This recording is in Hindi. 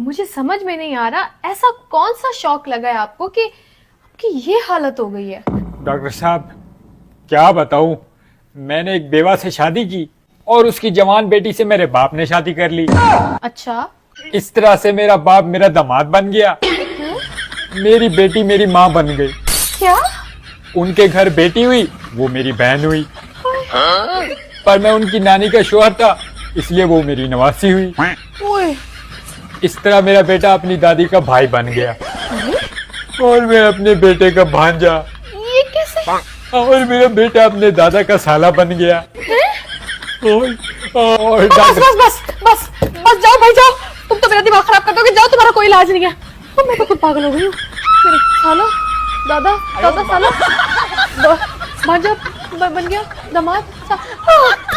मुझे समझ में नहीं आ रहा ऐसा कौन सा शौक लगा है आपको कि आपकी ये हालत हो गई है। डॉक्टर साहब क्या बताऊं, मैंने एक बेवा से शादी की और उसकी जवान बेटी से मेरे बाप ने शादी कर ली। अच्छा, इस तरह से मेरा बाप मेरा दामाद बन गया, मेरी बेटी मेरी माँ बन गई। क्या? उनके घर बेटी हुई, वो मेरी बहन हुई। पर मैं उनकी नानी का शोहर था, इसलिए वो मेरी नवासी हुई। ओए, इस तरह मेरा बेटा अपनी दादी का भाई बन गया और मैं अपने बेटे का भांजा, ये कैसे? और मेरा बेटा अपने दादा का साला बन गया। और बस डॉक्टर बस बस बस बस जाओ भाई जाओ, तुम तो मेरा दिमाग खराब कर दोगे। जाओ, तुम्हारा कोई इलाज नहीं है। मैं तो खुद पागल हो गई हूँ। मेरे साला, दादा दादा साला भांजा बन गया दामाद